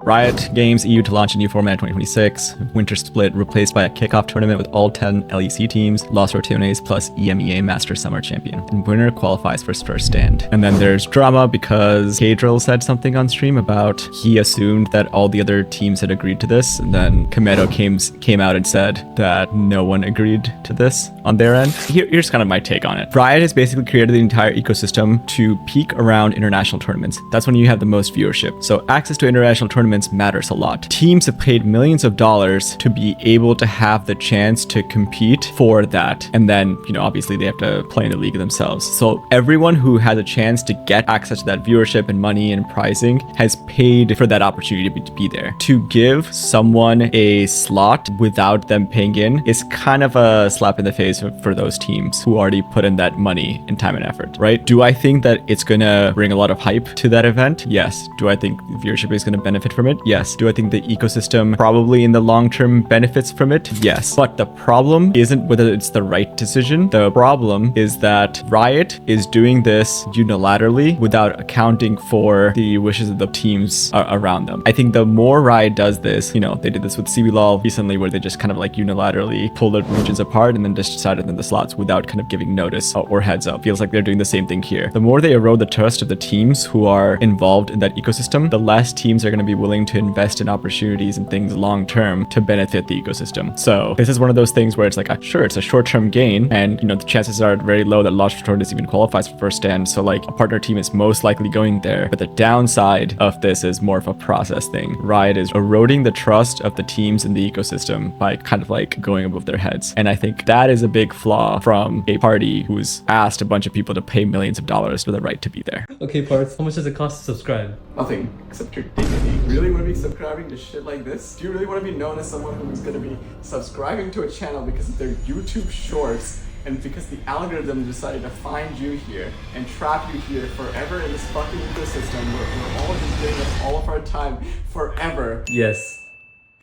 Riot Games EU to launch a new format in 2026. Winter split replaced by a kickoff tournament with all 10 LEC teams. Los Ratones plus EMEA Master Summer Champion. And winner qualifies for first stand. And then there's drama because Caedrel said something on stream about he assumed that all the other teams had agreed to this. And then Kameto came out and said that no one agreed to this on their end. Here's kind of my take on it. Riot has basically created the entire ecosystem to peak around international tournaments. That's when you have the most viewership. So access to international tournaments matters a lot. Teams have paid millions of dollars to be able to have the chance to compete for that. And then, obviously they have to play in the league themselves. So everyone who has a chance to get access to that viewership and money and pricing has paid for that opportunity to be there. To give someone a slot without them paying in is kind of a slap in the face for those teams who already put in that money and time and effort, right? Do I think that it's gonna bring a lot of hype to that event? Yes. Do I think viewership is gonna benefit from it? Yes. Do I think the ecosystem probably in the long term benefits from it? Yes. But the problem isn't whether it's the right decision. The problem is that Riot is doing this unilaterally without accounting for the wishes of the teams around them. I think the more Riot does this, they did this with CBLOL recently where they just kind of like unilaterally pulled the regions apart and then just decided in the slots without kind of giving notice or heads up. Feels like they're doing the same thing here. The more they erode the trust of the teams who are involved in that ecosystem, the less teams are going to be willing to invest in opportunities and things long term to benefit the ecosystem. So this is one of those things where it's like, sure, it's a short-term gain, and the chances are very low that Los Ratones even qualifies for first stand. So like a partner team is most likely going there. But the downside of this is more of a process thing. Riot is eroding the trust of the teams in the ecosystem by kind of like going above their heads. And I think that is a big flaw from a party who's asked a bunch of people to pay millions of dollars for the right to be there. Okay, Parts, how much does it cost to subscribe? Nothing except your dignity. You really want to be subscribing to shit like this? Do you really want to be known as someone who's going to be subscribing to a channel because of their YouTube shorts and because the algorithm decided to find you here and trap you here forever in this fucking ecosystem where we're all just giving up all of our time forever? Yes.